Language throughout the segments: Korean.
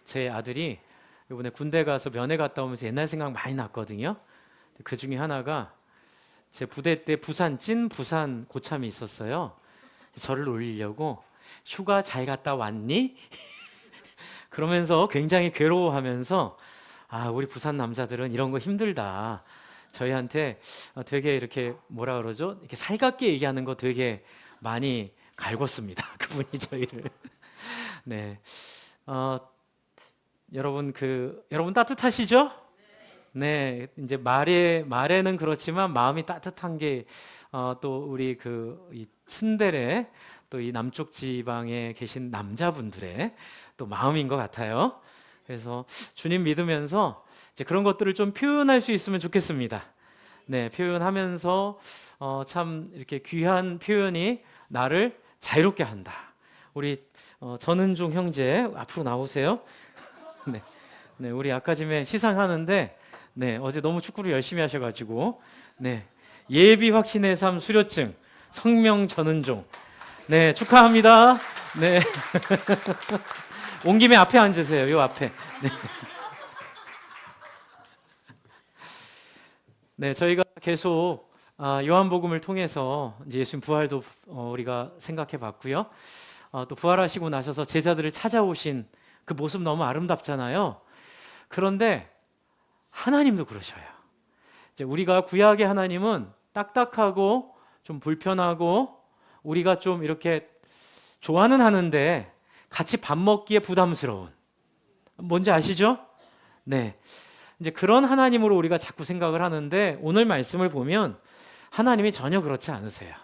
제 아들이 이번에 군대 가서 면회 갔다 오면서 옛날 생각 많이 났거든요. 그 중에 하나가 제 부대 때 찐 부산 고참이 있었어요. 저를 놀리려고 휴가 잘 갔다 왔니? 그러면서 굉장히 괴로워하면서 우리 부산 남자들은 이런 거 힘들다. 저희한테 되게 이렇게 뭐라 그러죠? 이렇게 살갑게 얘기하는 거 되게 많이 갈궜습니다. 그분이 저희를. 네. 여러분 여러분 따뜻하시죠? 네. 이제 말에는 그렇지만 마음이 따뜻한 게 또 우리 이 츤데레 또 이 남쪽 지방에 계신 남자분들의 또 마음인 것 같아요. 그래서 주님 믿으면서 이제 그런 것들을 좀 표현할 수 있으면 좋겠습니다. 네, 표현하면서 참 이렇게 귀한 표현이 나를 자유롭게 한다. 우리 전은중 형제 앞으로 나오세요. 네, 네, 우리 아까쯤에 시상하는데 네, 어제 너무 축구를 열심히 하셔가지고 네, 예비 확신의 삶 수료증 성명 전은종 네, 축하합니다. 네. 온 김에 앞에 앉으세요. 요 앞에. 네. 네, 저희가 계속 요한복음을 통해서 이제 예수님 부활도 우리가 생각해 봤고요. 또 부활하시고 나셔서 제자들을 찾아오신 그 모습 너무 아름답잖아요. 그런데 하나님도 그러셔요. 이제 우리가 구약의 하나님은 딱딱하고 좀 불편하고 우리가 좀 이렇게 좋아는 하는데 같이 밥 먹기에 부담스러운, 뭔지 아시죠? 네. 이제 그런 하나님으로 우리가 자꾸 생각을 하는데 오늘 말씀을 보면 하나님이 전혀 그렇지 않으세요.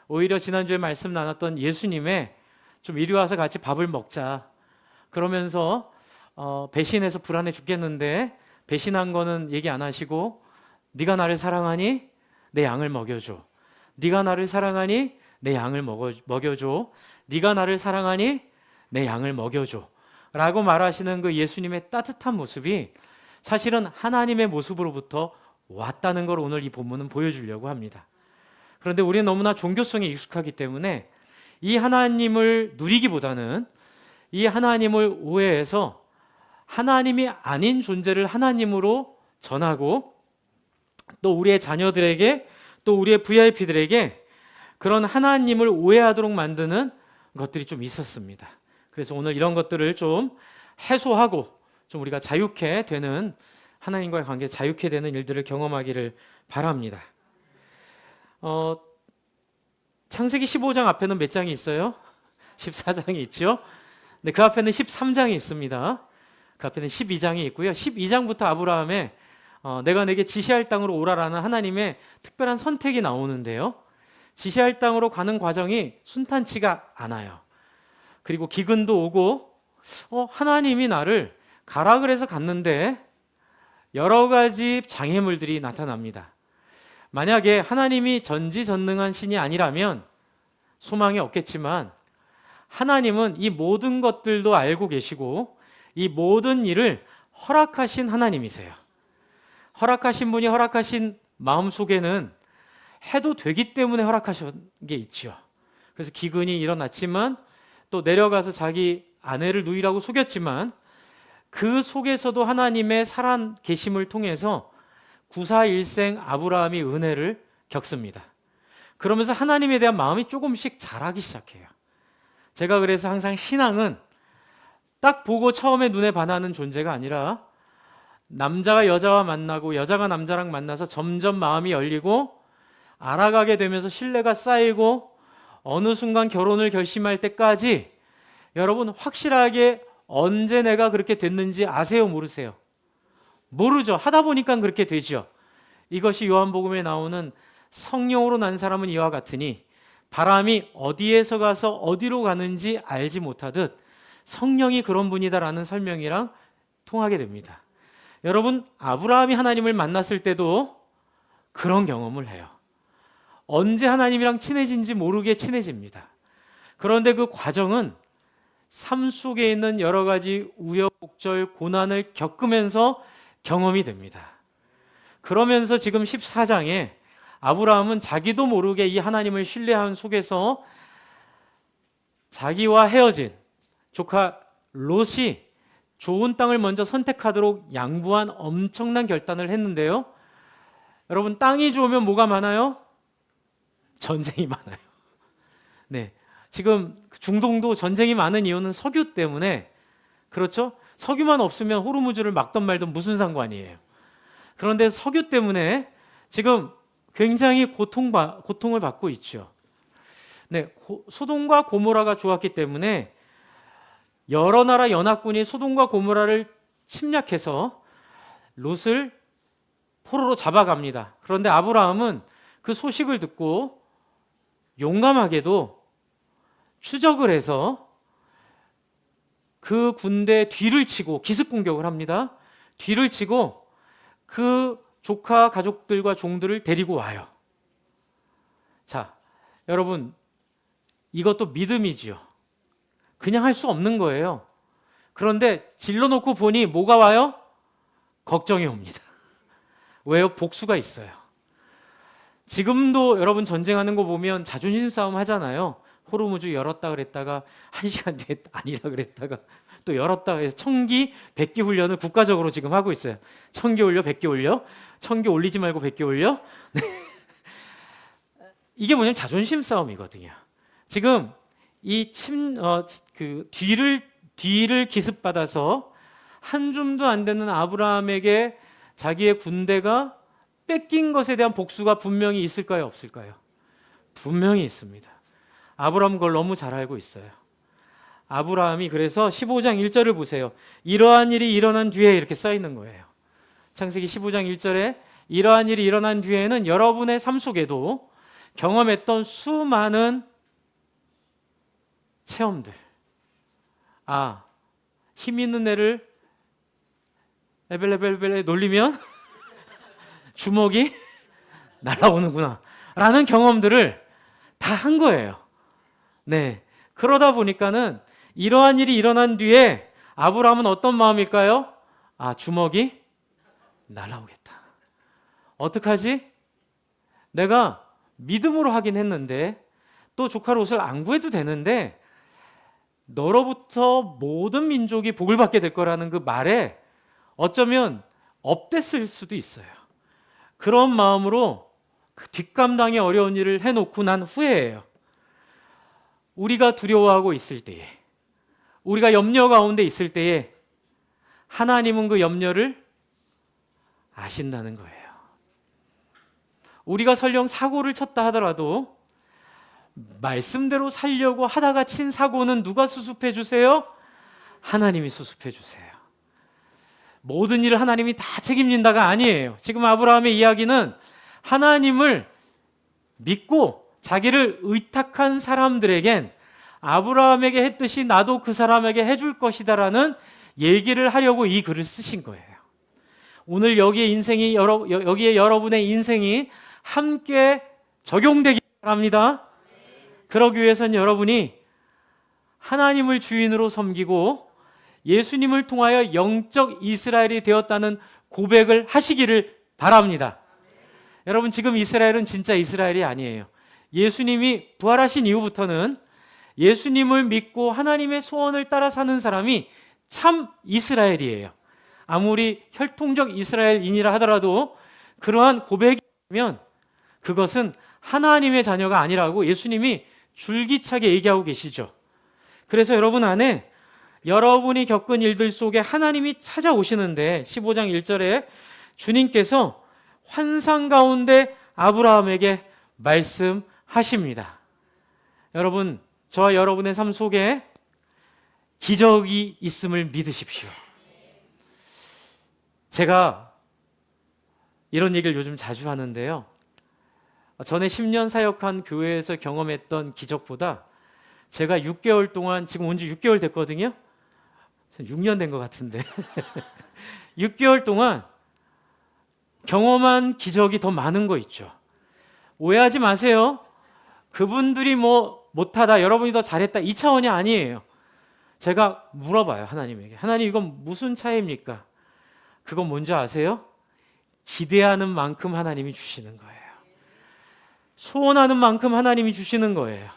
오히려 지난주에 말씀 나눴던 예수님의 좀 이리 와서 같이 밥을 먹자. 그러면서 배신해서 불안해 죽겠는데 배신한 거는 얘기 안 하시고 네가 나를 사랑하니 내 양을 먹여줘. 네가 나를 사랑하니 내 양을 먹여줘. 네가 나를 사랑하니 내 양을 먹여줘. 라고 말하시는 그 예수님의 따뜻한 모습이 사실은 하나님의 모습으로부터 왔다는 걸 오늘 이 본문은 보여주려고 합니다. 그런데 우리는 너무나 종교성에 익숙하기 때문에 이 하나님을 누리기보다는 이 하나님을 오해해서 하나님이 아닌 존재를 하나님으로 전하고 또 우리의 자녀들에게 또 우리의 VIP들에게 그런 하나님을 오해하도록 만드는 것들이 좀 있었습니다. 그래서 오늘 이런 것들을 좀 해소하고 좀 우리가 자유케 되는, 하나님과의 관계 자유케 되는 일들을 경험하기를 바랍니다. 창세기 15장 앞에는 몇 장이 있어요? 14장이 있죠. 근데 그 앞에는 13장이 있습니다. 그 앞에는 12장이 있고요. 12장부터 아브라함의 내가 내게 지시할 땅으로 오라라는 하나님의 특별한 선택이 나오는데요. 지시할 땅으로 가는 과정이 순탄치가 않아요. 그리고 기근도 오고 하나님이 나를 가라 그래서 갔는데 여러 가지 장애물들이 나타납니다. 만약에 하나님이 전지전능한 신이 아니라면 소망이 없겠지만 하나님은 이 모든 것들도 알고 계시고 이 모든 일을 허락하신 하나님이세요. 허락하신 분이 허락하신 마음속에는 해도 되기 때문에 허락하신 게 있죠. 그래서 기근이 일어났지만 또 내려가서 자기 아내를 누이라고 속였지만 그 속에서도 하나님의 살아계심을 통해서 구사일생 아브라함이 은혜를 겪습니다. 그러면서 하나님에 대한 마음이 조금씩 자라기 시작해요. 제가 그래서 항상 신앙은 딱 보고 처음에 눈에 반하는 존재가 아니라 남자가 여자와 만나고 여자가 남자랑 만나서 점점 마음이 열리고 알아가게 되면서 신뢰가 쌓이고 어느 순간 결혼을 결심할 때까지 여러분 확실하게 언제 내가 그렇게 됐는지 아세요? 모르세요? 모르죠. 하다 보니까 그렇게 되죠. 이것이 요한복음에 나오는 성령으로 난 사람은 이와 같으니 바람이 어디에서 가서 어디로 가는지 알지 못하듯 성령이 그런 분이다라는 설명이랑 통하게 됩니다. 여러분 아브라함이 하나님을 만났을 때도 그런 경험을 해요. 언제 하나님이랑 친해진지 모르게 친해집니다. 그런데 그 과정은 삶 속에 있는 여러 가지 우여곡절, 고난을 겪으면서 경험이 됩니다. 그러면서 지금 14장에 아브라함은 자기도 모르게 이 하나님을 신뢰한 속에서 자기와 헤어진 조카 롯이 좋은 땅을 먼저 선택하도록 양보한 엄청난 결단을 했는데요. 여러분, 땅이 좋으면 뭐가 많아요? 전쟁이 많아요. 네. 지금 중동도 전쟁이 많은 이유는 석유 때문에, 그렇죠? 석유만 없으면 호르무즈를 막던 말던 무슨 상관이에요. 그런데 석유 때문에 지금 굉장히 고통을 받고 있죠. 네, 소돔과 고모라가 좋았기 때문에 여러 나라 연합군이 소돔과 고모라를 침략해서 롯을 포로로 잡아갑니다. 그런데 아브라함은 그 소식을 듣고 용감하게도 추적을 해서 그 군대 뒤를 치고 기습 공격을 합니다. 뒤를 치고 그 조카 가족들과 종들을 데리고 와요. 자, 여러분, 이것도 믿음이지요. 그냥 할 수 없는 거예요. 그런데 질러놓고 보니 뭐가 와요? 걱정이 옵니다. 왜요? 복수가 있어요. 지금도 여러분 전쟁하는 거 보면 자존심 싸움 하잖아요. 호르무즈 열었다 그랬다가 1시간 뒤에 아니라 그랬다가 또 열었다 해서 천기, 백기 훈련을 국가적으로 지금 하고 있어요. 천기 올려, 백기 올려. 천기 올리지 말고 백기 올려. 네. 이게 뭐냐면 자존심 싸움이거든요. 지금 이 뒤를 기습받아서 한 줌도 안 되는 아브라함에게 자기의 군대가 뺏긴 것에 대한 복수가 분명히 있을까요? 없을까요? 분명히 있습니다. 아브라함 그걸 너무 잘 알고 있어요. 아브라함이 그래서 15장 1절을 보세요. 이러한 일이 일어난 뒤에 이렇게 써 있는 거예요. 창세기 15장 1절에 이러한 일이 일어난 뒤에는 여러분의 삶 속에도 경험했던 수많은 체험들. 힘 있는 애를 에벨레벨레 놀리면 주먹이 날아오는구나 라는 경험들을 다 한 거예요. 네. 그러다 보니까는 이러한 일이 일어난 뒤에 아브라함은 어떤 마음일까요? 주먹이 날아오겠다. 어떡하지? 내가 믿음으로 하긴 했는데 또 조카 롯을 안 구해도 되는데 너로부터 모든 민족이 복을 받게 될 거라는 그 말에 어쩌면 업됐을 수도 있어요. 그런 마음으로 그 뒷감당이 어려운 일을 해놓고 난 후에예요. 우리가 두려워하고 있을 때에, 우리가 염려 가운데 있을 때에 하나님은 그 염려를 아신다는 거예요. 우리가 설령 사고를 쳤다 하더라도 말씀대로 살려고 하다가 친 사고는 누가 수습해 주세요? 하나님이 수습해 주세요. 모든 일을 하나님이 다 책임진다가 아니에요. 지금 아브라함의 이야기는 하나님을 믿고 자기를 의탁한 사람들에겐 아브라함에게 했듯이 나도 그 사람에게 해줄 것이다라는 얘기를 하려고 이 글을 쓰신 거예요. 오늘 여기에 여러분의 인생이 함께 적용되기 바랍니다. 그러기 위해서는 여러분이 하나님을 주인으로 섬기고 예수님을 통하여 영적 이스라엘이 되었다는 고백을 하시기를 바랍니다. 여러분, 지금 이스라엘은 진짜 이스라엘이 아니에요. 예수님이 부활하신 이후부터는 예수님을 믿고 하나님의 소원을 따라 사는 사람이 참 이스라엘이에요. 아무리 혈통적 이스라엘인이라 하더라도 그러한 고백이 있으면 그것은 하나님의 자녀가 아니라고 예수님이 줄기차게 얘기하고 계시죠. 그래서 여러분 안에 여러분이 겪은 일들 속에 하나님이 찾아오시는데 15장 1절에 주님께서 환상 가운데 아브라함에게 말씀하십니다. 여러분, 저와 여러분의 삶 속에 기적이 있음을 믿으십시오. 제가 이런 얘기를 요즘 자주 하는데요. 전에 10년 사역한 교회에서 경험했던 기적보다 제가 6개월 동안, 지금 온 지 6개월 됐거든요. 6년 된 것 같은데 6개월 동안 경험한 기적이 더 많은 거 있죠. 오해하지 마세요. 그분들이 못하다, 여러분이 더 잘했다, 이 차원이 아니에요. 제가 물어봐요, 하나님에게. 하나님, 이건 무슨 차이입니까? 그건 뭔지 아세요? 기대하는 만큼 하나님이 주시는 거예요. 소원하는 만큼 하나님이 주시는 거예요.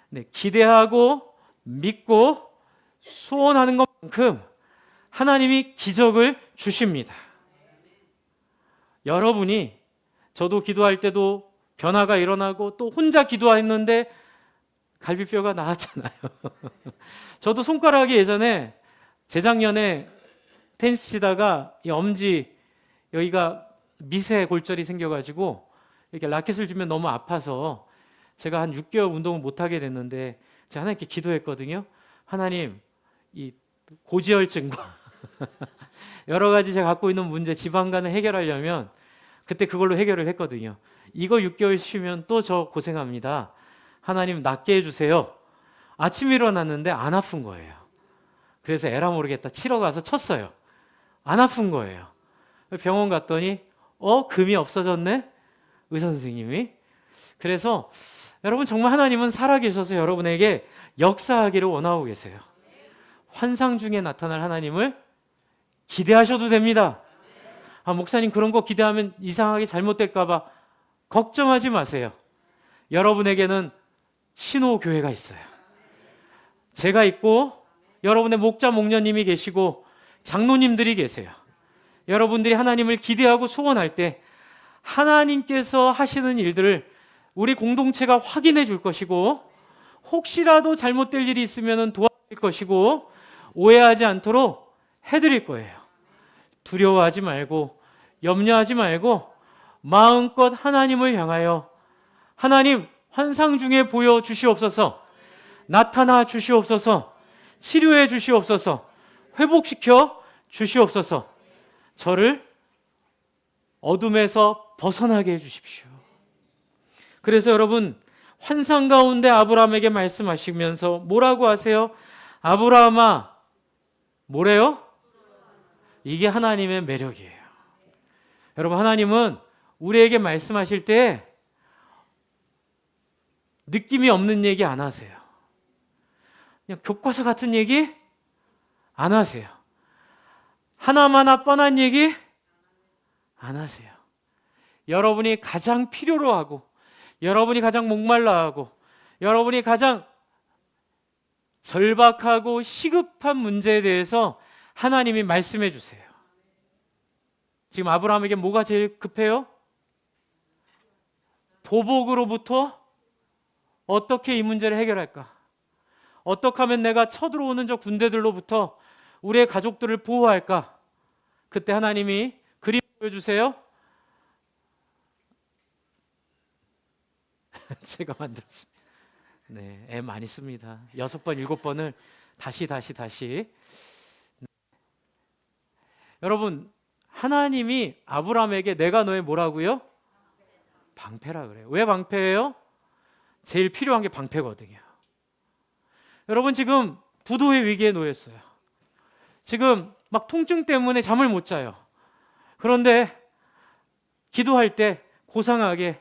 네, 기대하고 믿고 소원하는 것만큼 하나님이 기적을 주십니다. 여러분이, 저도 기도할 때도 변화가 일어나고 또 혼자 기도했는데 갈비뼈가 나았잖아요. 저도 손가락이 예전에 재작년에 테니스 치다가 이 엄지 여기가 미세 골절이 생겨가지고 이렇게 라켓을 주면 너무 아파서 제가 한 6개월 운동을 못하게 됐는데 제가 하나님께 기도했거든요. 하나님, 이 고지혈증과 여러 가지 제가 갖고 있는 문제, 지방간을 해결하려면 그때 그걸로 해결을 했거든요. 이거 6개월 쉬면 또 저 고생합니다. 하나님 낫게 해주세요. 아침에 일어났는데 안 아픈 거예요. 그래서 에라 모르겠다 치러 가서 쳤어요. 안 아픈 거예요. 병원 갔더니 금이 없어졌네? 의사 선생님이. 그래서 여러분, 정말 하나님은 살아계셔서 여러분에게 역사하기를 원하고 계세요. 환상 중에 나타날 하나님을 기대하셔도 됩니다. 목사님 그런 거 기대하면 이상하게 잘못될까 봐 걱정하지 마세요. 여러분에게는 신호교회가 있어요. 제가 있고 여러분의 목자 목녀님이 계시고 장로님들이 계세요. 여러분들이 하나님을 기대하고 소원할 때 하나님께서 하시는 일들을 우리 공동체가 확인해 줄 것이고, 혹시라도 잘못될 일이 있으면 도와줄 것이고, 오해하지 않도록 해드릴 거예요. 두려워하지 말고 염려하지 말고 마음껏 하나님을 향하여 하나님 환상 중에 보여 주시옵소서, 나타나 주시옵소서, 치료해 주시옵소서, 회복시켜 주시옵소서, 저를 어둠에서 벗어나게 해 주십시오. 그래서 여러분, 환상 가운데 아브라함에게 말씀하시면서 뭐라고 하세요? 아브라함아, 뭐래요? 이게 하나님의 매력이에요. 여러분, 하나님은 우리에게 말씀하실 때 느낌이 없는 얘기 안 하세요. 그냥 교과서 같은 얘기 안 하세요. 하나마나 뻔한 얘기 안 하세요. 여러분이 가장 필요로 하고, 여러분이 가장 목말라 하고, 여러분이 가장 절박하고 시급한 문제에 대해서 하나님이 말씀해 주세요. 지금 아브라함에게 뭐가 제일 급해요? 보복으로부터 어떻게 이 문제를 해결할까? 어떻게 하면 내가 쳐들어오는 저 군대들로부터 우리의 가족들을 보호할까? 그때 하나님이 그림 보여주세요. 제가 만들었습니다. 네, 애 많이 씁니다. 6번, 7번을 다시. 네. 여러분, 하나님이 아브라함에게 내가 너의 뭐라고요? 방패라 그래요. 왜 방패예요? 제일 필요한 게 방패거든요. 여러분, 지금 부도의 위기에 놓였어요. 지금 막 통증 때문에 잠을 못 자요. 그런데 기도할 때 고상하게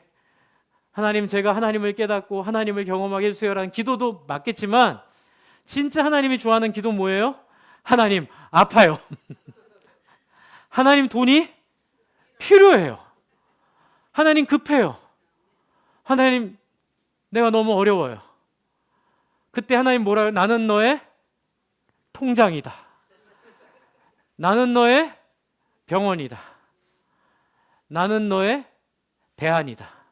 하나님, 제가 하나님을 깨닫고 하나님을 경험하게 해주세요라는 기도도 맞겠지만, 진짜 하나님이 좋아하는 기도 뭐예요? 하나님, 아파요. 하나님, 돈이 필요해요. 하나님, 급해요. 하나님, 내가 너무 어려워요. 그때 하나님 뭐라요? 나는 너의 통장이다. 나는 너의 병원이다. 나는 너의 대안이다.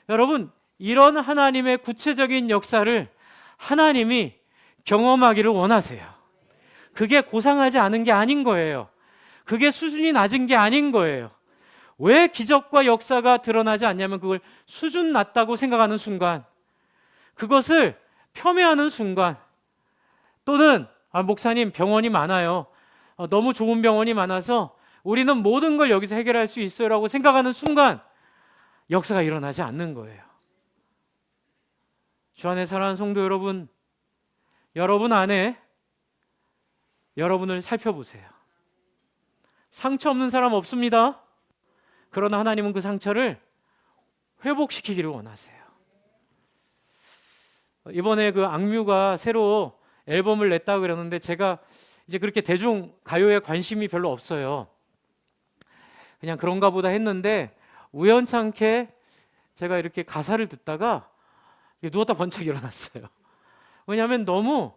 여러분, 이런 하나님의 구체적인 역사를 하나님이 경험하기를 원하세요. 그게 고상하지 않은 게 아닌 거예요. 그게 수준이 낮은 게 아닌 거예요. 왜 기적과 역사가 드러나지 않냐면, 그걸 수준 낮다고 생각하는 순간, 그것을 폄훼하는 순간, 또는 목사님 병원이 많아요. 너무 좋은 병원이 많아서 우리는 모든 걸 여기서 해결할 수 있어요 라고 생각하는 순간 역사가 일어나지 않는 거예요. 주 안에 사랑하는 성도 여러분, 여러분 안에 여러분을 살펴보세요. 상처 없는 사람 없습니다. 그러나 하나님은 그 상처를 회복시키기를 원하세요. 이번에 그 악뮤가 새로 앨범을 냈다고 그러는데, 제가 이제 그렇게 대중 가요에 관심이 별로 없어요. 그냥 그런가 보다 했는데, 우연찮게 제가 이렇게 가사를 듣다가 누웠다 번쩍 일어났어요. 왜냐하면 너무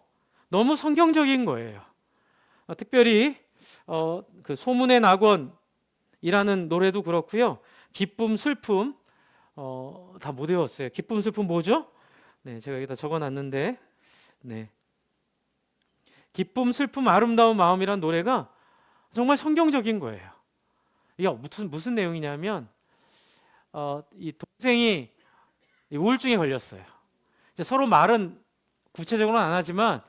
성경적인 거예요. 특별히 그 소문의 낙원이라는 노래도 그렇고요. 기쁨, 슬픔 다 못 외웠어요. 기쁨, 슬픔 뭐죠? 네, 제가 여기다 적어놨는데, 네, 기쁨, 슬픔, 아름다운 마음이란 노래가 정말 성경적인 거예요. 이게 무슨 내용이냐면 이 동생이 우울증에 걸렸어요. 이제 서로 말은 구체적으로는 안 하지만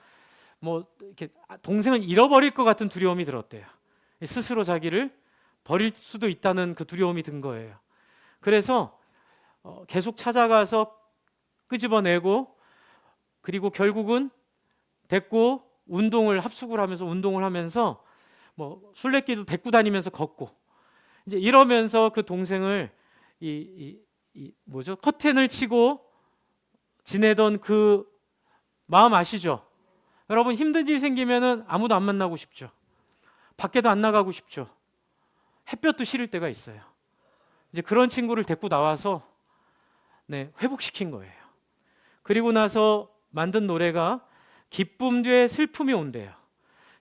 뭐 이렇게 동생은 잃어버릴 것 같은 두려움이 들었대요. 스스로 자기를 버릴 수도 있다는 그 두려움이 든 거예요. 그래서 계속 찾아가서 끄집어내고, 그리고 결국은 됐고 합숙을 하면서 운동을 하면서 뭐 술래길도 데리고 다니면서 걷고, 이제 이러면서 그 동생을 커튼을 치고 지내던 그 마음 아시죠? 여러분, 힘든 일 생기면은 아무도 안 만나고 싶죠. 밖에도 안 나가고 싶죠. 햇볕도 싫을 때가 있어요. 이제 그런 친구를 데리고 나와서 회복시킨 거예요. 그리고 나서 만든 노래가 기쁨 뒤에 슬픔이 온대요.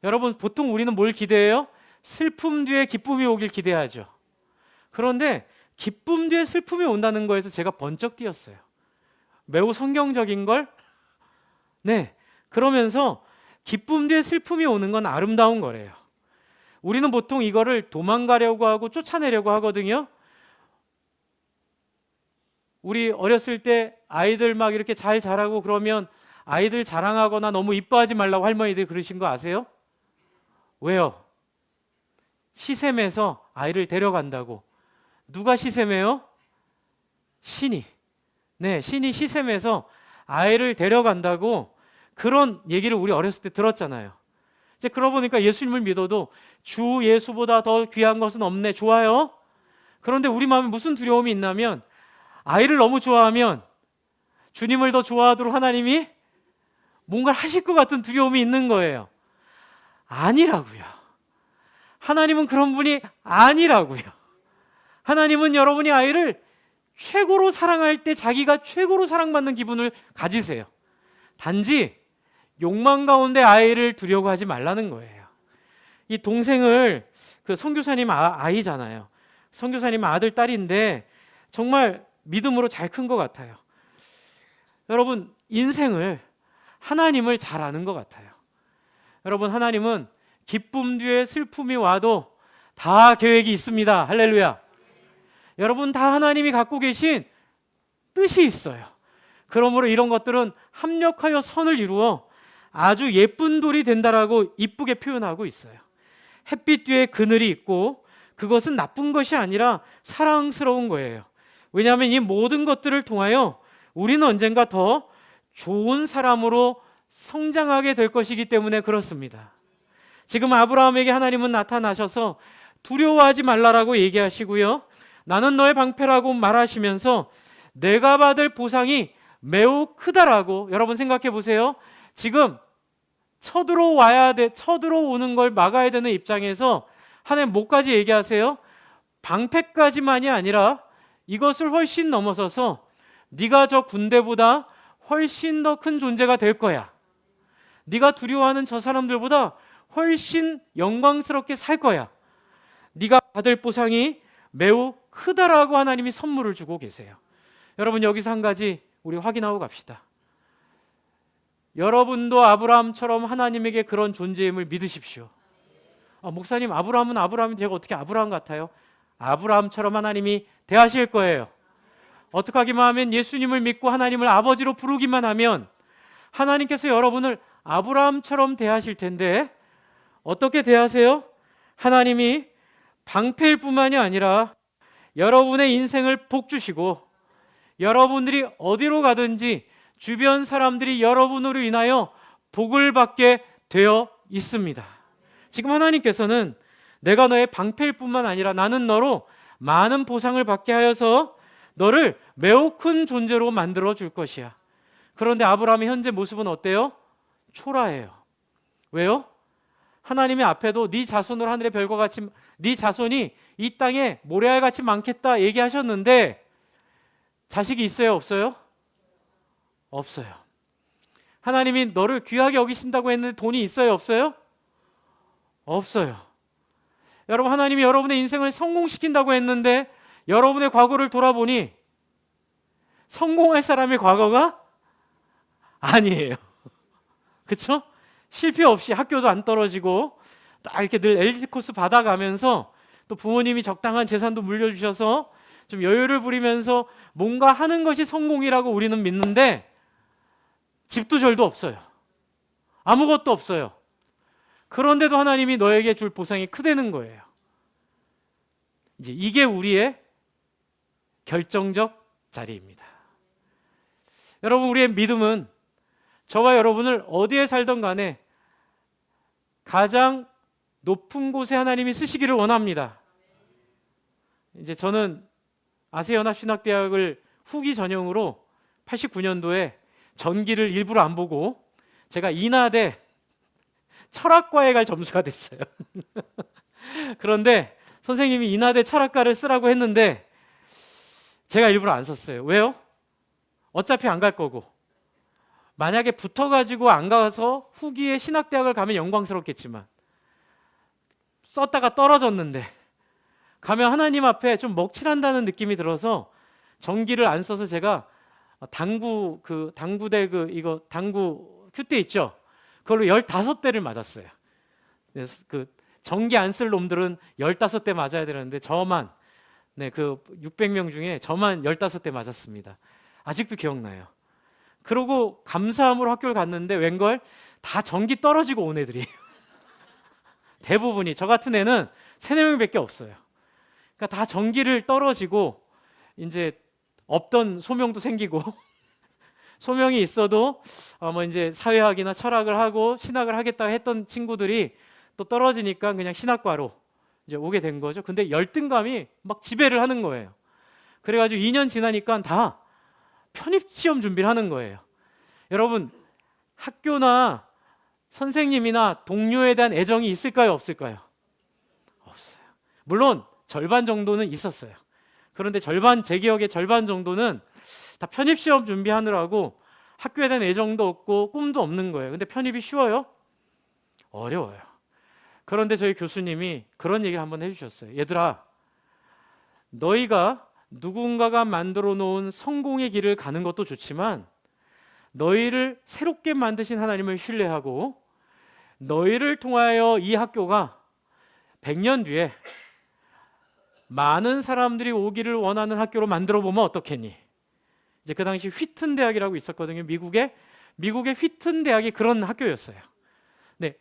여러분, 보통 우리는 뭘 기대해요? 슬픔 뒤에 기쁨이 오길 기대하죠. 그런데 기쁨 뒤에 슬픔이 온다는 거에서 제가 번쩍 뛰었어요. 매우 성경적인 걸. 네, 그러면서 기쁨 뒤에 슬픔이 오는 건 아름다운 거래요. 우리는 보통 이거를 도망가려고 하고 쫓아내려고 하거든요. 우리 어렸을 때 아이들 막 이렇게 잘 자라고 그러면 아이들 자랑하거나 너무 이뻐하지 말라고 할머니들 그러신 거 아세요? 왜요? 시샘에서 아이를 데려간다고. 누가 시샘해요? 신이. 네, 신이 시샘에서 아이를 데려간다고 그런 얘기를 우리 어렸을 때 들었잖아요. 이제 그러고 보니까 예수님을 믿어도 주 예수보다 더 귀한 것은 없네. 좋아요. 그런데 우리 마음에 무슨 두려움이 있냐면, 아이를 너무 좋아하면 주님을 더 좋아하도록 하나님이 뭔가를 하실 것 같은 두려움이 있는 거예요. 아니라고요. 하나님은 그런 분이 아니라고요. 하나님은 여러분이 아이를 최고로 사랑할 때 자기가 최고로 사랑받는 기분을 가지세요. 단지 욕망 가운데 아이를 두려고 하지 말라는 거예요. 이 동생을, 그 선교사님 아이잖아요. 선교사님 아들, 딸인데 정말 믿음으로 잘 큰 것 같아요. 여러분, 인생을, 하나님을 잘 아는 것 같아요. 여러분, 하나님은 기쁨 뒤에 슬픔이 와도 다 계획이 있습니다. 할렐루야. 여러분, 다 하나님이 갖고 계신 뜻이 있어요. 그러므로 이런 것들은 합력하여 선을 이루어 아주 예쁜 돌이 된다라고 이쁘게 표현하고 있어요. 햇빛 뒤에 그늘이 있고 그것은 나쁜 것이 아니라 사랑스러운 거예요. 왜냐하면 이 모든 것들을 통하여 우리는 언젠가 더 좋은 사람으로 성장하게 될 것이기 때문에 그렇습니다. 지금 아브라함에게 하나님은 나타나셔서 두려워하지 말라라고 얘기하시고요, 나는 너의 방패라고 말하시면서 내가 받을 보상이 매우 크다라고. 여러분 생각해 보세요. 지금 쳐들어오는 걸 막아야 되는 입장에서 하나님 뭐까지 얘기하세요? 방패까지만이 아니라 이것을 훨씬 넘어서서 네가 저 군대보다 훨씬 더 큰 존재가 될 거야. 네가 두려워하는 저 사람들보다 훨씬 영광스럽게 살 거야. 네가 받을 보상이 매우 크다라고 하나님이 선물을 주고 계세요. 여러분, 여기서 한 가지 우리 확인하고 갑시다. 여러분도 아브라함처럼 하나님에게 그런 존재임을 믿으십시오. 목사님, 아브라함이 제가 어떻게 아브라함 같아요? 아브라함처럼 하나님이 대하실 거예요. 어떻게 하기만 하면, 예수님을 믿고 하나님을 아버지로 부르기만 하면 하나님께서 여러분을 아브라함처럼 대하실 텐데, 어떻게 대하세요? 하나님이 방패일 뿐만이 아니라 여러분의 인생을 복주시고, 여러분들이 어디로 가든지 주변 사람들이 여러분으로 인하여 복을 받게 되어 있습니다. 지금 하나님께서는 내가 너의 방패일 뿐만 아니라 나는 너로 많은 보상을 받게 하여서 너를 매우 큰 존재로 만들어 줄 것이야. 그런데 아브라함의 현재 모습은 어때요? 초라해요. 왜요? 하나님의 앞에도 네 자손으로 하늘의 별과 같이, 네 자손이 이 땅에 모래알같이 많겠다 얘기하셨는데 자식이 있어요, 없어요? 없어요. 하나님이 너를 귀하게 여기신다고 했는데 돈이 있어요, 없어요? 없어요. 여러분, 하나님이 여러분의 인생을 성공시킨다고 했는데 여러분의 과거를 돌아보니 성공할 사람의 과거가 아니에요. 그렇죠? 실패 없이 학교도 안 떨어지고 딱 이렇게 늘 엘리트 코스 받아가면서 또 부모님이 적당한 재산도 물려주셔서 좀 여유를 부리면서 뭔가 하는 것이 성공이라고 우리는 믿는데 집도 절도 없어요. 아무것도 없어요. 그런데도 하나님이 너에게 줄 보상이 크다는 거예요. 이제 이게 우리의 결정적 자리입니다. 여러분, 우리의 믿음은 저와 여러분을 어디에 살던 간에 가장 높은 곳에 하나님이 쓰시기를 원합니다. 이제 저는 아세연합신학대학을 후기 전형으로 89년도에 전기를 일부러 안 보고 제가 인하대 철학과에 갈 점수가 됐어요. 그런데 선생님이 인하대 철학과를 쓰라고 했는데 제가 일부러 안 썼어요. 왜요? 어차피 안 갈 거고, 만약에 붙어가지고 안 가서 후기에 신학대학을 가면 영광스럽겠지만 썼다가 떨어졌는데 가면 하나님 앞에 좀 먹칠한다는 느낌이 들어서 전기를 안 써서 제가 당구 큐대 있죠? 그걸로 15대를 맞았어요. 그 전기 안 쓸 놈들은 15대 맞아야 되는데 저만, 그 600명 중에 저만 15대 맞았습니다. 아직도 기억나요. 그러고 감사함으로 학교를 갔는데 웬걸 다 전기 떨어지고 온 애들이에요. 대부분이. 저 같은 애는 3-4명밖에 없어요. 그러니까 다 전기를 떨어지고 이제 없던 소명도 생기고 소명이 있어도 뭐 이제 사회학이나 철학을 하고 신학을 하겠다 했던 친구들이 또 떨어지니까 그냥 신학과로 이제 오게 된 거죠. 근데 열등감이 막 지배를 하는 거예요. 그래가지고 2년 지나니까 다 편입시험 준비를 하는 거예요. 여러분, 학교나 선생님이나 동료에 대한 애정이 있을까요? 없을까요? 없어요. 물론 절반 정도는 있었어요. 그런데 제 기억의 절반 정도는 다 편입시험 준비하느라고 학교에 대한 애정도 없고 꿈도 없는 거예요. 근데 편입이 쉬워요? 어려워요. 그런데 저희 교수님이 그런 얘기를 한번 해주셨어요. 얘들아, 너희가 누군가가 만들어 놓은 성공의 길을 가는 것도 좋지만 너희를 새롭게 만드신 하나님을 신뢰하고 너희를 통하여 이 학교가 100년 뒤에 많은 사람들이 오기를 원하는 학교로 만들어 보면 어떻겠니? 이제 그 당시 휘튼 대학이라고 있었거든요. 미국의 휘튼 대학이 그런 학교였어요. 네,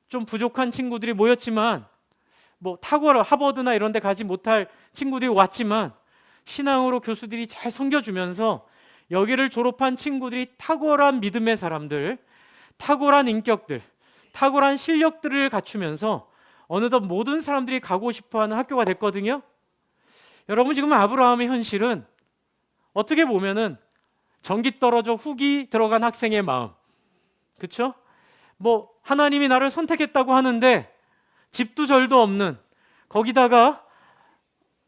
좀 부족한 친구들이 모였지만 뭐 탁월한 하버드나 이런 데 가지 못할 친구들이 왔지만 신앙으로 교수들이 잘 섬겨주면서 여기를 졸업한 친구들이 탁월한 믿음의 사람들, 탁월한 인격들, 탁월한 실력들을 갖추면서 어느덧 모든 사람들이 가고 싶어하는 학교가 됐거든요. 여러분, 지금 아브라함의 현실은 어떻게 보면은 전기 떨어져 후기 들어간 학생의 마음, 그렇죠? 뭐 하나님이 나를 선택했다고 하는데 집도 절도 없는, 거기다가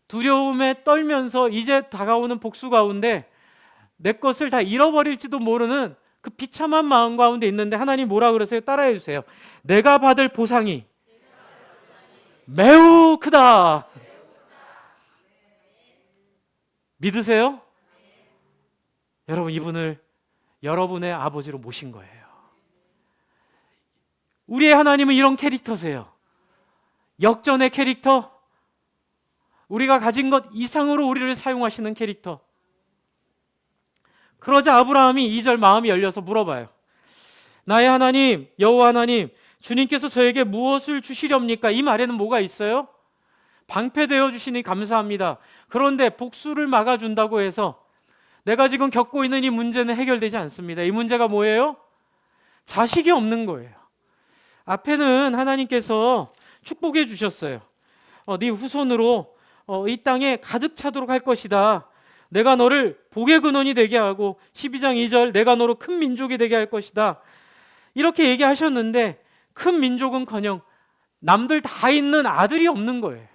두려움에 떨면서 이제 다가오는 복수 가운데 내 것을 다 잃어버릴지도 모르는 그 비참한 마음 가운데 있는데 하나님 뭐라 그러세요? 따라해 주세요. 내가 받을 보상이 매우 크다. 믿으세요? 여러분, 이분을 여러분의 아버지로 모신 거예요. 우리의 하나님은 이런 캐릭터세요. 역전의 캐릭터, 우리가 가진 것 이상으로 우리를 사용하시는 캐릭터. 그러자 아브라함이 2절 마음이 열려서 물어봐요. 나의 하나님, 여호와 하나님, 주님께서 저에게 무엇을 주시렵니까? 이 말에는 뭐가 있어요? 방패되어 주시니 감사합니다. 그런데 복수를 막아준다고 해서 내가 지금 겪고 있는 이 문제는 해결되지 않습니다. 이 문제가 뭐예요? 자식이 없는 거예요. 앞에는 하나님께서 축복해 주셨어요. 네 후손으로 이 땅에 가득 차도록 할 것이다. 내가 너를 복의 근원이 되게 하고 12장 2절 내가 너로 큰 민족이 되게 할 것이다. 이렇게 얘기하셨는데 큰 민족은커녕 남들 다 있는 아들이 없는 거예요.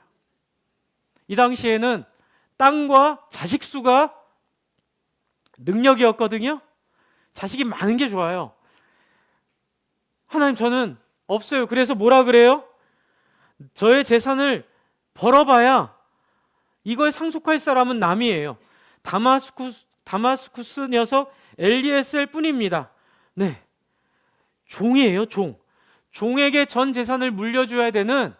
이 당시에는 땅과 자식 수가 능력이었거든요. 자식이 많은 게 좋아요. 하나님, 저는 없어요. 그래서 뭐라 그래요? 저의 재산을 벌어봐야 이걸 상속할 사람은 남이에요. 다마스쿠스 녀석 엘리에셀 뿐입니다. 네, 종이에요, 종. 종에게 전 재산을 물려줘야 되는,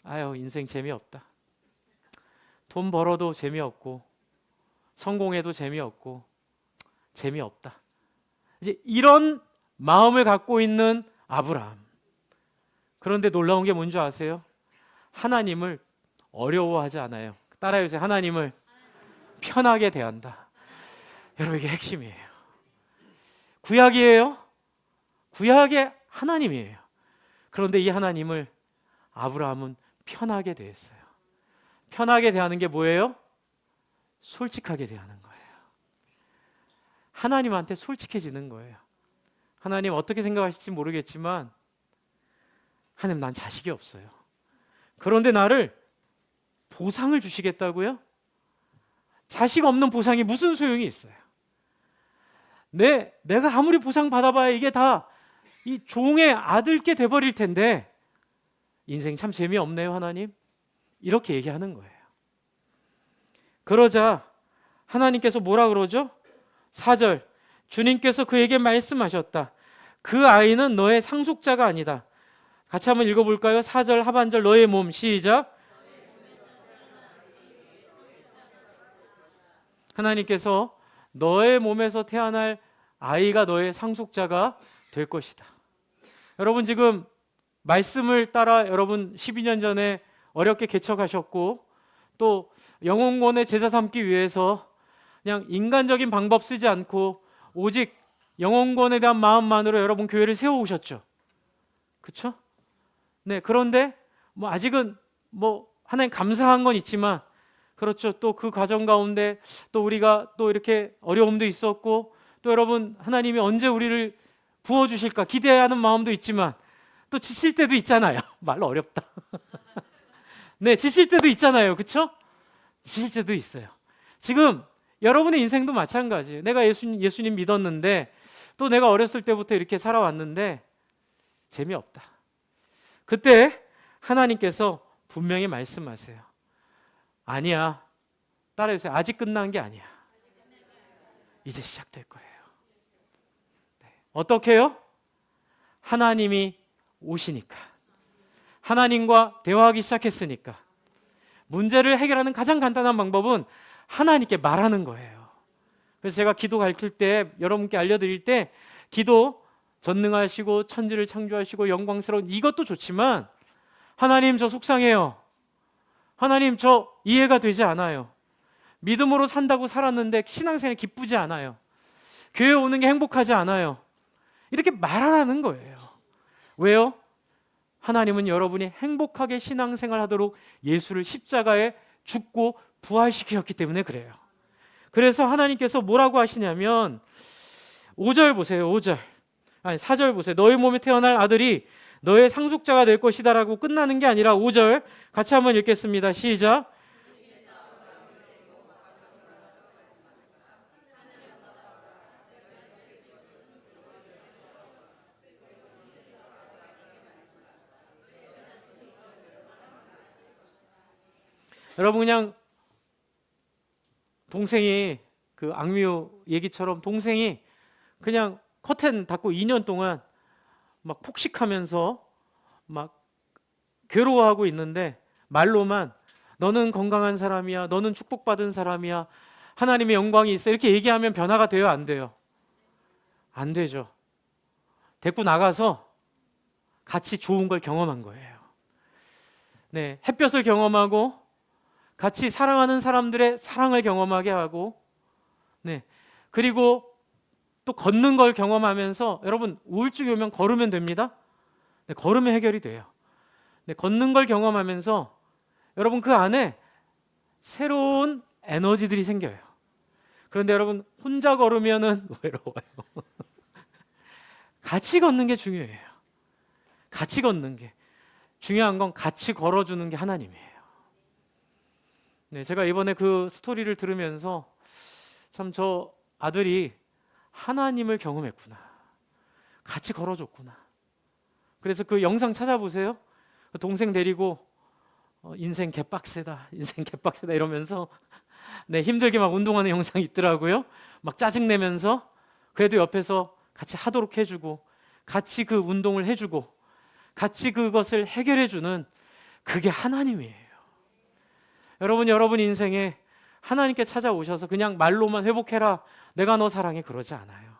아유, 인생 재미없다. 돈 벌어도 재미없고 성공해도 재미없고 재미없다. 이제 이런 마음을 갖고 있는 아브라함. 그런데 놀라운 게 뭔지 아세요? 하나님을 어려워하지 않아요. 따라해주세요. 하나님을 편하게 대한다. 여러분, 이게 핵심이에요. 구약이에요. 구약의 하나님이에요. 그런데 이 하나님을 아브라함은 편하게 대했어요. 편하게 대하는 게 뭐예요? 솔직하게 대하는 거예요. 하나님한테 솔직해지는 거예요. 하나님 어떻게 생각하실지 모르겠지만, 하나님, 난 자식이 없어요. 그런데 나를 보상을 주시겠다고요? 자식 없는 보상이 무슨 소용이 있어요? 내가 아무리 보상 받아봐야 이게 다 이 종의 아들께 돼버릴 텐데, 인생 참 재미없네요, 하나님. 이렇게 얘기하는 거예요. 그러자 하나님께서 뭐라 그러죠? 4절, 주님께서 그에게 말씀하셨다. 그 아이는 너의 상속자가 아니다. 같이 한번 읽어볼까요? 4절 하반절, 너의 몸, 시작. 하나님께서 너의 몸에서 태어날 아이가 너의 상속자가 될 것이다. 여러분, 지금 말씀을 따라 여러분 12년 전에 어렵게 개척하셨고, 또 영혼권의 제자 삼기 위해서 그냥 인간적인 방법 쓰지 않고 오직 영혼권에 대한 마음만으로 여러분 교회를 세워오셨죠. 그렇죠? 네, 그런데 뭐 아직은 뭐 하나님 감사한 건 있지만, 그렇죠, 또 그 과정 가운데 또 우리가 또 이렇게 어려움도 있었고, 또 여러분 하나님이 언제 우리를 부어주실까 기대하는 마음도 있지만, 또 지칠 때도 있잖아요. 말로 어렵다. 네, 지칠 때도 있잖아요. 그렇죠? 지칠 때도 있어요. 지금 여러분의 인생도 마찬가지예요. 내가 예수님 믿었는데, 또 내가 어렸을 때부터 이렇게 살아왔는데 재미없다. 그때 하나님께서 분명히 말씀하세요. 아니야. 따라해주세요. 아직 끝난 게 아니야. 이제 시작될 거예요. 네. 어떻게 해요? 하나님이 오시니까, 하나님과 대화하기 시작했으니까, 문제를 해결하는 가장 간단한 방법은 하나님께 말하는 거예요. 그래서 제가 기도 가르칠 때, 여러분께 알려드릴 때, 기도 전능하시고 천지를 창조하시고 영광스러운 이것도 좋지만, 하나님 저 속상해요. 하나님 저 이해가 되지 않아요. 믿음으로 산다고 살았는데 신앙생활이 기쁘지 않아요. 교회 오는 게 행복하지 않아요. 이렇게 말하라는 거예요. 왜요? 하나님은 여러분이 행복하게 신앙생활 하도록 예수를 십자가에 죽고 부활시키셨기 때문에 그래요. 그래서 하나님께서 뭐라고 하시냐면, 5절 보세요. 5절. 아니 4절 보세요. 너의 몸에 태어날 아들이 너의 상속자가 될 것이다라고 끝나는 게 아니라 5절 같이 한번 읽겠습니다. 시작. 여러분, 그냥 동생이 그 악뮤 얘기처럼 동생이 그냥 커튼 닫고 2년 동안 막 폭식하면서 막 괴로워하고 있는데, 말로만 너는 건강한 사람이야, 너는 축복받은 사람이야, 하나님의 영광이 있어, 이렇게 얘기하면 변화가 돼요? 안 돼요? 안 되죠. 데리고 나가서 같이 좋은 걸 경험한 거예요. 네, 햇볕을 경험하고 같이 사랑하는 사람들의 사랑을 경험하게 하고, 네, 그리고 또 걷는 걸 경험하면서, 여러분 우울증이 오면 걸으면 됩니다. 네, 걸으면 해결이 돼요. 네, 걷는 걸 경험하면서 여러분 그 안에 새로운 에너지들이 생겨요. 그런데 여러분 혼자 걸으면은 외로워요. 같이 걷는 게 중요해요. 같이 걷는 게 중요한 건 같이 걸어주는 게 하나님이에요. 네, 제가 이번에 그 스토리를 들으면서 참 저 아들이 하나님을 경험했구나, 같이 걸어줬구나. 그래서 그 영상 찾아보세요. 그 동생 데리고 인생 개빡세다, 인생 개빡세다 이러면서 네, 힘들게 막 운동하는 영상이 있더라고요. 막 짜증내면서 그래도 옆에서 같이 하도록 해주고 같이 그 운동을 해주고 같이 그것을 해결해주는 그게 하나님이에요. 여러분 인생에 하나님께 찾아오셔서 그냥 말로만 회복해라, 내가 너 사랑해, 그러지 않아요.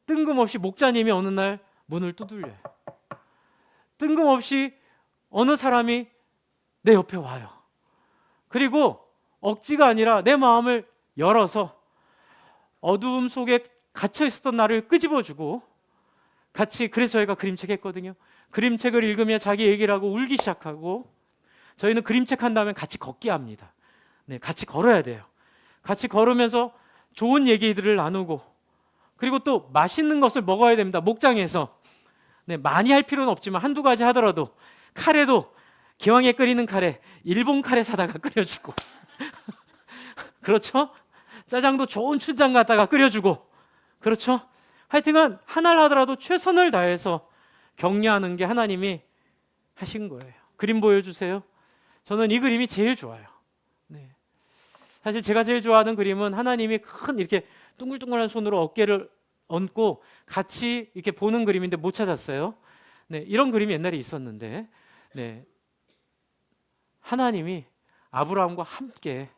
뜬금없이 목자님이 어느 날 문을 두들려요. 뜬금없이 어느 사람이 내 옆에 와요. 그리고 억지가 아니라 내 마음을 열어서 어두움 속에 갇혀 있었던 나를 끄집어주고 같이, 그래서 저희가 그림책 했거든요. 그림책을 읽으며 자기 얘기를 하고 울기 시작하고, 저희는 그림책 한 다음에 같이 걷기 합니다. 네, 같이 걸어야 돼요. 같이 걸으면서 좋은 얘기들을 나누고, 그리고 또 맛있는 것을 먹어야 됩니다. 목장에서. 네, 많이 할 필요는 없지만 한두 가지 하더라도, 카레도 기왕에 끓이는 카레, 일본 카레 사다가 끓여주고 그렇죠? 짜장도 좋은 춘장 갖다가 끓여주고, 그렇죠? 하여튼간 하나를 하더라도 최선을 다해서 격려하는 게 하나님이 하신 거예요. 그림 보여주세요. 저는 이 그림이 제일 좋아요. 네. 사실 제가 제일 좋아하는 그림은 하나님이 큰 이렇게 둥글둥글한 손으로 어깨를 얹고 같이 이렇게 보는 그림인데 못 찾았어요. 네, 이런 그림이 옛날에 있었는데, 네, 하나님이 아브라함과 함께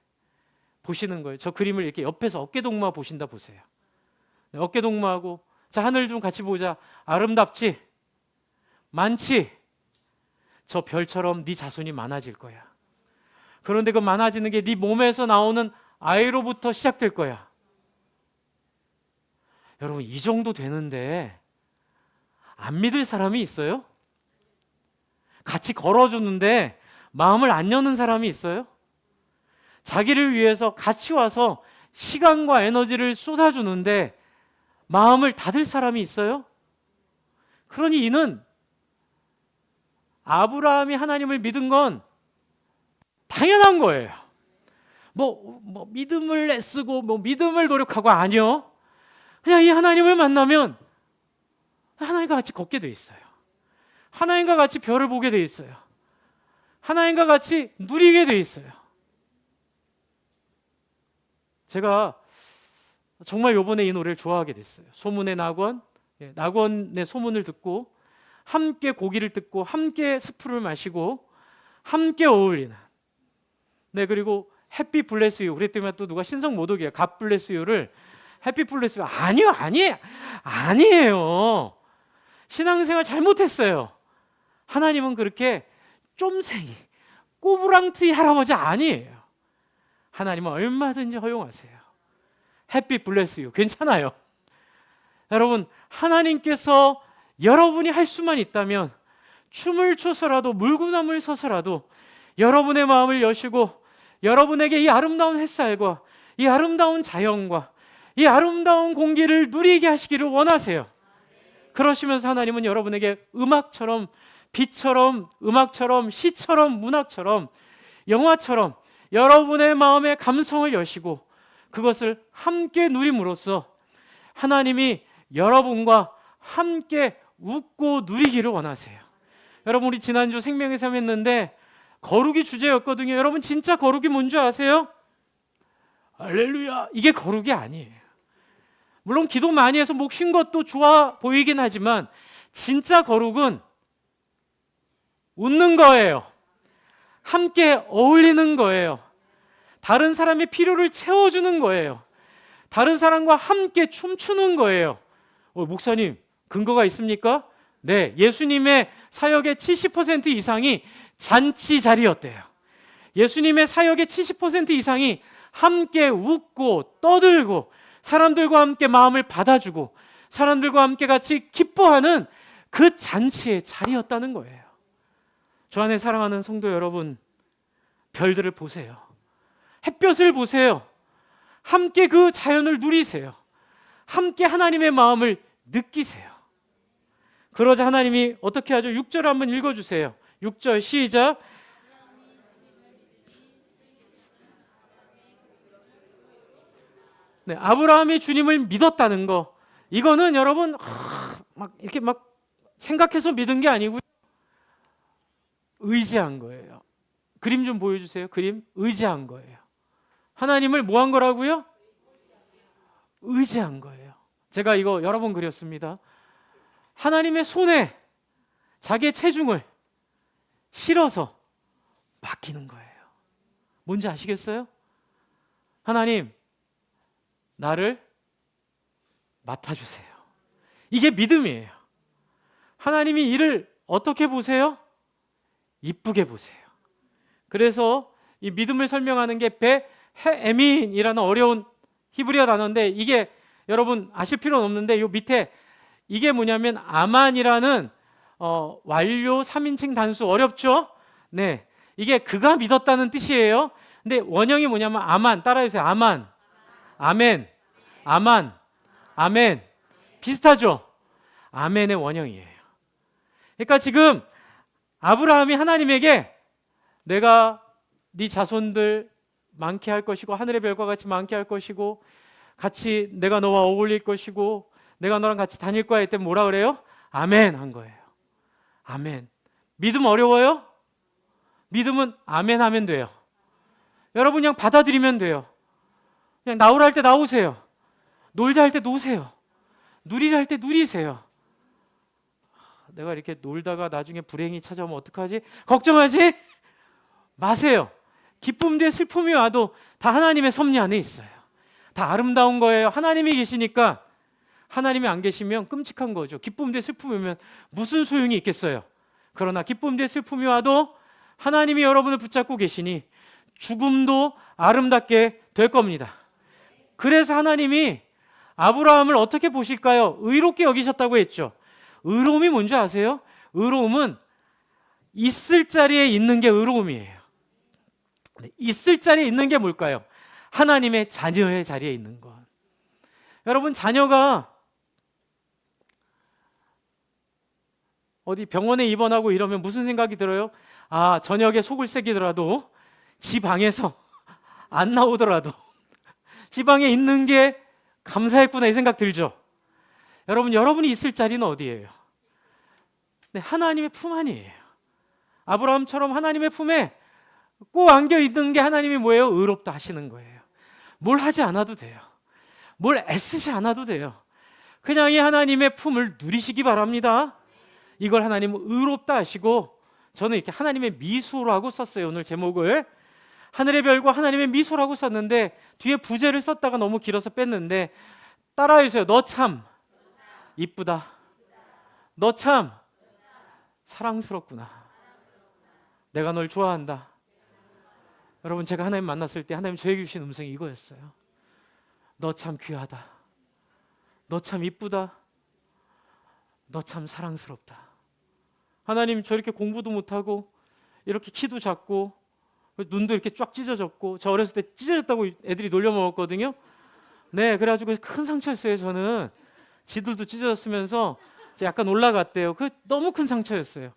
보시는 거예요. 저 그림을 이렇게 옆에서 어깨동무하고 보신다 보세요. 네, 어깨동무하고, 자, 하늘 좀 같이 보자. 아름답지? 많지? 저 별처럼 네 자손이 많아질 거야. 그런데 그 많아지는 게 네 몸에서 나오는 아이로부터 시작될 거야. 여러분, 이 정도 되는데 안 믿을 사람이 있어요? 같이 걸어주는데 마음을 안 여는 사람이 있어요? 자기를 위해서 같이 와서 시간과 에너지를 쏟아주는데 마음을 닫을 사람이 있어요? 그러니 이는 아브라함이 하나님을 믿은 건 당연한 거예요. 뭐 믿음을 애쓰고 믿음을 노력하고, 아니요. 그냥 이 하나님을 만나면 하나님과 같이 걷게 돼 있어요. 하나님과 같이 별을 보게 돼 있어요. 하나님과 같이 누리게 돼 있어요. 제가 정말 요번에 이 노래를 좋아하게 됐어요. 소문의 낙원, 낙원의 소문을 듣고 함께 고기를 뜯고 함께 스프를 마시고 함께 어울리는, 네, 그리고 해피 블레스 유, 그랬더니 또 누가 신성 모독이에요. 갓 블레스 유를 해피 블레스 유, 아니에요. 신앙생활 잘못했어요. 하나님은 그렇게 쫌생이 꼬부랑트이 할아버지 아니에요. 하나님은 얼마든지 허용하세요. 해피 블레스 유, 괜찮아요. 여러분, 하나님께서 여러분이 할 수만 있다면 춤을 춰서라도 물구나무를 서서라도 여러분의 마음을 여시고 여러분에게 이 아름다운 햇살과 이 아름다운 자연과 이 아름다운 공기를 누리게 하시기를 원하세요. 그러시면서 하나님은 여러분에게 음악처럼, 빛처럼, 음악처럼, 시처럼, 문학처럼, 영화처럼 여러분의 마음의 감성을 여시고 그것을 함께 누림으로써 하나님이 여러분과 함께 웃고 누리기를 원하세요. 여러분, 우리 지난주 생명의 삶 했는데 거룩이 주제였거든요. 여러분, 진짜 거룩이 뭔지 아세요? 할렐루야, 이게 거룩이 아니에요. 물론 기도 많이 해서 목 쉰 것도 좋아 보이긴 하지만 진짜 거룩은 웃는 거예요. 함께 어울리는 거예요. 다른 사람의 필요를 채워주는 거예요. 다른 사람과 함께 춤추는 거예요. 목사님, 근거가 있습니까? 네, 예수님의 사역의 70% 이상이 잔치 자리였대요. 예수님의 사역의 70% 이상이 함께 웃고 떠들고 사람들과 함께 마음을 받아주고 사람들과 함께 같이 기뻐하는 그 잔치의 자리였다는 거예요. 저 안에 사랑하는 성도 여러분, 별들을 보세요. 햇볕을 보세요. 함께 그 자연을 누리세요. 함께 하나님의 마음을 느끼세요. 그러자 하나님이 어떻게 하죠? 6절 한번 읽어주세요. 6절 시작. 네, 아브라함이 주님을 믿었다는 거, 이거는 여러분 막 이렇게 막 생각해서 믿은 게 아니고요. 의지한 거예요. 그림 좀 보여주세요. 그림 의지한 거예요. 하나님을 뭐 한 거라고요? 의지한 거예요. 제가 이거 여러 번 그렸습니다. 하나님의 손에 자기의 체중을 실어서 맡기는 거예요. 뭔지 아시겠어요? 하나님, 나를 맡아주세요. 이게 믿음이에요. 하나님이 이를 어떻게 보세요? 이쁘게 보세요. 그래서 이 믿음을 설명하는 게 베헤에민이라는 어려운 히브리어 단어인데, 이게 여러분 아실 필요는 없는데 요 밑에 이게 뭐냐면 아만이라는 완료 3인칭 단수, 어렵죠? 네, 이게 그가 믿었다는 뜻이에요. 근데 원형이 뭐냐면 아만, 따라해주세요. 아만, 아멘, 아만, 아멘. 비슷하죠? 아멘의 원형이에요. 그러니까 지금 아브라함이 하나님에게 내가 네 자손들 많게 할 것이고 하늘의 별과 같이 많게 할 것이고 같이 내가 너와 어울릴 것이고 내가 너랑 같이 다닐 거야 했더니 뭐라 그래요? 아멘 한 거예요. 아멘. 믿음 어려워요? 믿음은 아멘 하면 돼요. 여러분 그냥 받아들이면 돼요. 그냥 나오라 할 때 나오세요. 놀자 할 때 노세요. 누리라 할 때 누리세요. 내가 이렇게 놀다가 나중에 불행이 찾아오면 어떡하지? 걱정하지 마세요. 기쁨 뒤에 슬픔이 와도 다 하나님의 섭리 안에 있어요. 다 아름다운 거예요. 하나님이 계시니까. 하나님이 안 계시면 끔찍한 거죠. 기쁨 뒤에 슬픔이 오면 무슨 소용이 있겠어요. 그러나 기쁨 뒤에 슬픔이 와도 하나님이 여러분을 붙잡고 계시니 죽음도 아름답게 될 겁니다. 그래서 하나님이 아브라함을 어떻게 보실까요? 의롭게 여기셨다고 했죠. 의로움이 뭔지 아세요? 의로움은 있을 자리에 있는 게 의로움이에요. 있을 자리에 있는 게 뭘까요? 하나님의 자녀의 자리에 있는 것. 여러분 자녀가 어디 병원에 입원하고 이러면 무슨 생각이 들어요? 아, 저녁에 속을 새기더라도 지 방에서 안 나오더라도 지 방에 있는 게 감사했구나 이 생각 들죠? 여러분, 여러분이 있을 자리는 어디예요? 네, 하나님의 품 안이에요. 아브라함처럼 하나님의 품에 꼭 안겨 있는 게 하나님이 뭐예요? 의롭다 하시는 거예요. 뭘 하지 않아도 돼요. 뭘 애쓰지 않아도 돼요. 그냥 이 하나님의 품을 누리시기 바랍니다. 이걸 하나님은 의롭다 하시고, 저는 이렇게 하나님의 미소라고 썼어요. 오늘 제목을 하늘의 별과 하나님의 미소라고 썼는데 뒤에 부제를 썼다가 너무 길어서 뺐는데 따라해주세요. 너 참 이쁘다. 너 참 사랑스럽구나. 내가 널 좋아한다. 여러분, 제가 하나님 만났을 때 하나님 저에게 주신 음성이 이거였어요. 너 참 귀하다. 너 참 이쁘다. 너 참 사랑스럽다. 하나님, 저 이렇게 공부도 못하고 이렇게 키도 작고 눈도 이렇게 쫙 찢어졌고, 저 어렸을 때 찢어졌다고 애들이 놀려 먹었거든요. 네, 그래가지고 큰 상처였어요. 저는 지들도 찢어졌으면서 약간 올라갔대요. 그 너무 큰 상처였어요.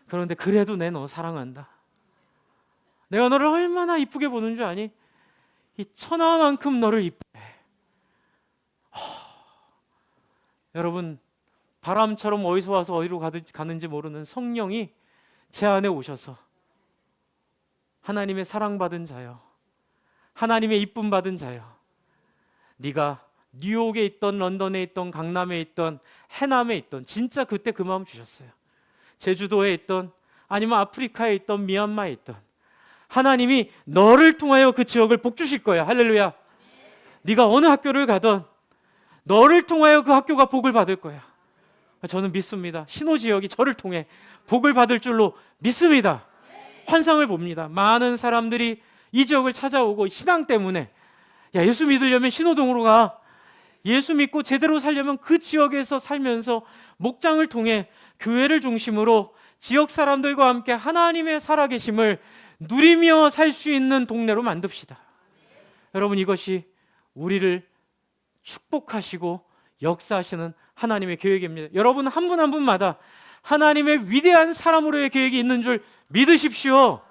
그런데 그래도 내 너 사랑한다. 내가 너를 얼마나 이쁘게 보는 줄 아니? 이 천하만큼 너를 이쁘게 해. 여러분, 바람처럼 어디서 와서 어디로 가는지 모르는 성령이 제 안에 오셔서 하나님의 사랑받은 자요, 하나님의 이쁨 받은 자요, 네가 뉴욕에 있던 런던에 있던 강남에 있던 해남에 있던, 진짜 그때 그 마음 주셨어요. 제주도에 있던 아니면 아프리카에 있던 미얀마에 있던, 하나님이 너를 통하여 그 지역을 복 주실 거야. 할렐루야. 네가 어느 학교를 가던 너를 통하여 그 학교가 복을 받을 거야. 저는 믿습니다. 신호지역이 저를 통해 복을 받을 줄로 믿습니다. 환상을 봅니다. 많은 사람들이 이 지역을 찾아오고 신앙 때문에, 야, 예수 믿으려면 신호동으로 가. 예수 믿고 제대로 살려면 그 지역에서 살면서 목장을 통해 교회를 중심으로 지역 사람들과 함께 하나님의 살아계심을 누리며 살 수 있는 동네로 만듭시다. 여러분, 이것이 우리를 축복하시고 역사하시는 하나님의 계획입니다. 여러분 한 분 한 분마다 하나님의 위대한 사람으로의 계획이 있는 줄 믿으십시오.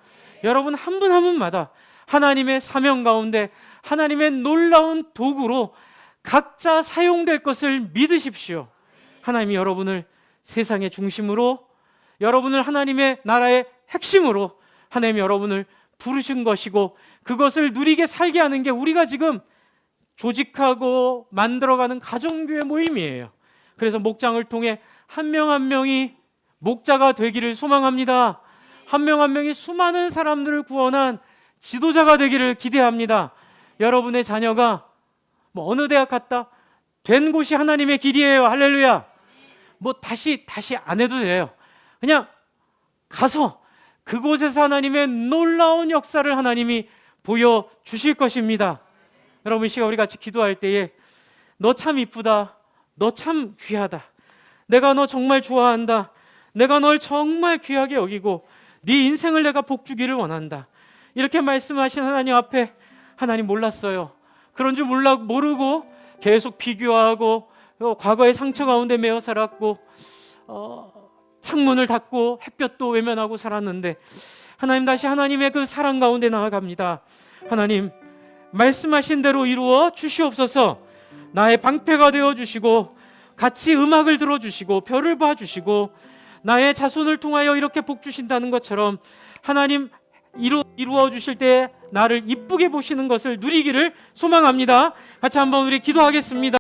여러분 한 분 한 분마다 하나님의 사명 가운데 하나님의 놀라운 도구로 각자 사용될 것을 믿으십시오. 하나님이 여러분을 세상의 중심으로, 여러분을 하나님의 나라의 핵심으로 하나님 여러분을 부르신 것이고 그것을 누리게 살게 하는 게 우리가 지금 조직하고 만들어가는 가정교회 모임이에요. 그래서 목장을 통해 한 명 한 명이 목자가 되기를 소망합니다. 한 명 한 명이 수많은 사람들을 구원한 지도자가 되기를 기대합니다. 여러분의 자녀가 뭐 어느 대학 갔다 된 곳이 하나님의 길이에요. 할렐루야. 뭐 다시 안 해도 돼요. 그냥 가서 그곳에서 하나님의 놀라운 역사를 하나님이 보여주실 것입니다. 여러분, 이 시간 우리 같이 기도할 때에 너 참 이쁘다, 너 참 귀하다, 내가 너 정말 좋아한다, 내가 널 정말 귀하게 여기고 네 인생을 내가 복주기를 원한다, 이렇게 말씀하신 하나님 앞에 하나님 몰랐어요. 그런 줄 모르고 계속 비교하고 과거의 상처 가운데 매어 살았고 창문을 닫고 햇볕도 외면하고 살았는데 하나님 다시 하나님의 그 사랑 가운데 나아갑니다. 하나님 말씀하신 대로 이루어 주시옵소서. 나의 방패가 되어 주시고 같이 음악을 들어주시고 별을 봐주시고 나의 자손을 통하여 이렇게 복 주신다는 것처럼 하나님 이루어 주실 때 나를 이쁘게 보시는 것을 누리기를 소망합니다. 같이 한번 우리 기도하겠습니다.